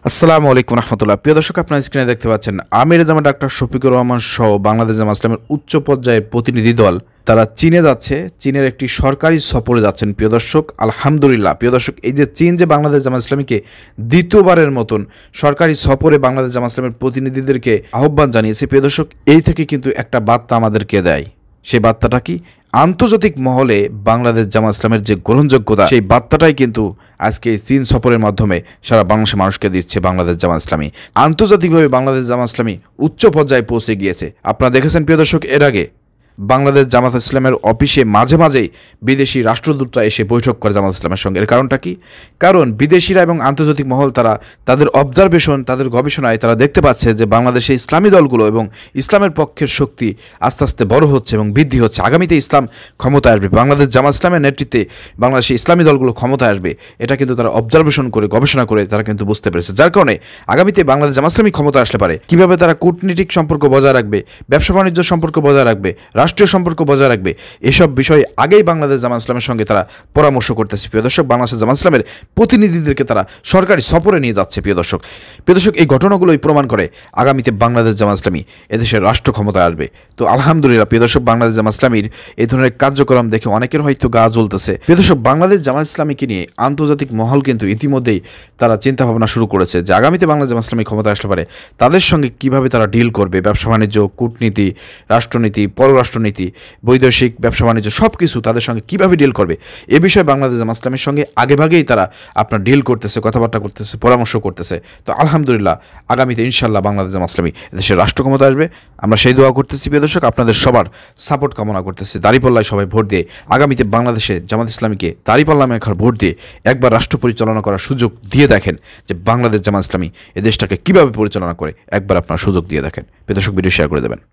আসসালামু আলাইকুম রহমতুল্লাহ। প্রিয় দর্শক, আপনার স্ক্রিনে দেখতে পাচ্ছেন আমির জামা ডাক্তার শফিকুর রহমান সহ বাংলাদেশ জামাত ইসলামের উচ্চ পর্যায়ের প্রতিনিধি দল তারা চীনে যাচ্ছে। চীনের একটি সরকারি সফরে যাচ্ছেন। প্রিয় দর্শক, আলহামদুলিল্লাহ। প্রিয় দর্শক, এই যে চীন যে বাংলাদেশ জামাত ইসলামীকে দ্বিতীয়বারের মতন সরকারি সফরে বাংলাদেশ জামাত ইসলামের প্রতিনিধিদেরকে আহ্বান জানিয়েছে, প্রিয় দর্শক, এই থেকে কিন্তু একটা বার্তা আমাদেরকে দেয়। সেই বার্তাটা কি? আন্তর্জাতিক মহলে বাংলাদেশ জামাত ইসলামের যে গ্রহণযোগ্যতা, সেই বার্তাটাই কিন্তু আজকে এই চীন সফরের মাধ্যমে সারা বাংলাদেশের মানুষকে দিচ্ছে বাংলাদেশ জামাত ইসলামী। আন্তর্জাতিকভাবে বাংলাদেশ জামাত ইসলামী উচ্চ পর্যায়ে পৌঁছে গিয়েছে। আপনারা দেখেছেন প্রিয় দর্শক, এর আগে বাংলাদেশ জামাত ইসলামের অফিসে মাঝে মাঝেই বিদেশি রাষ্ট্রদূতরা এসে বৈঠক করে জামাত ইসলামের সঙ্গে। এর কারণটা কি? কারণ বিদেশিরা এবং আন্তর্জাতিক মহল তারা তাদের অবজারভেশন, তাদের গবেষণায় তারা দেখতে পাচ্ছে যে বাংলাদেশে ইসলামী দলগুলো এবং ইসলামের পক্ষের শক্তি আস্তে আস্তে বড় হচ্ছে এবং বৃদ্ধি হচ্ছে। আগামীতে ইসলাম ক্ষমতায় আসবে, বাংলাদেশ জামাত ইসলামের নেতৃত্বে বাংলাদেশে ইসলামী দলগুলো ক্ষমতায় আসবে, এটা কিন্তু তারা অবজারভেশন করে, গবেষণা করে তারা কিন্তু বুঝতে পেরেছে। যার কারণে আগামীতে বাংলাদেশ জামাত ইসলামী ক্ষমতা আসলে পারে কীভাবে তারা কূটনীতিক সম্পর্ক বজায় রাখবে, ব্যবসা বাণিজ্য সম্পর্ক বজায় রাখবে, রাষ্ট্রীয় সম্পর্ক বজায় রাখবে, এসব বিষয়ে আগেই বাংলাদেশ জামাত ইসলামের সঙ্গে তারা পরামর্শ করতেছে। প্রিয় দর্শক, বাংলাদেশ জামাত ইসলামের প্রতিনিধিদেরকে তারা সরকারি সফরে নিয়ে যাচ্ছে। প্রিয় দর্শক, এই ঘটনাগুলোই প্রমাণ করে আগামীতে বাংলাদেশ জামাত ইসলামী এদেশের রাষ্ট্র ক্ষমতায় আসবে। তো আলহামদুলিল্লাহ প্রিয় দর্শক, বাংলাদেশ জামাত ইসলামীর এই ধরনের কার্যক্রম দেখে অনেকের হয়তো গা জ্বলতেছে। প্রিয় দর্শক, বাংলাদেশ জামাত ইসলামীকে নিয়ে আন্তর্জাতিক মহল কিন্তু ইতিমধ্যেই তারা চিন্তা ভাবনা শুরু করেছে যে আগামীতে বাংলাদেশ জামাত ইসলামী ক্ষমতায় আসতে পারে, তাদের সঙ্গে কিভাবে তারা ডিল করবে। ব্যবসা বাণিজ্য, কূটনীতি, রাষ্ট্রনীতি, পররাষ্ট্রনীতি, বৈদেশিক ব্যবসা বাণিজ্য সব কিছু তাদের সঙ্গে কীভাবে ডিল করবে, এ বিষয়ে বাংলাদেশ জামাত ইসলামের সঙ্গে আগেভাগেই তারা আপনার ডিল করতেছে, কথাবার্তা করতেছে, পরামর্শ করতেছে। তো আলহামদুলিল্লাহ, আগামীতে ইনশাল্লাহ বাংলাদেশ জামাত ইসলামী দেশের রাষ্ট্র ক্ষমতা আসবে। আমরা সেই দোয়া করতেছি। প্রিয় দর্শক, আপনাদের সবার সাপোর্ট কামনা করতেছি। দাঁড়িপাল্লায় সবাই ভোট দিয়ে আগামীতে বাংলাদেশে জামাত ইসলামীকে দাঁড়িপাল্লা মেখার ভোট দিয়ে একবার রাষ্ট্র পরিচালনা করার সুযোগ দিয়ে দেখেন যে বাংলাদেশ জামাত ইসলামী এ দেশটাকে কীভাবে পরিচালনা করে, একবার আপনার সুযোগ দিয়ে দেখেন। প্রিয় দর্শক, ভিডিও শেয়ার করে দেবেন।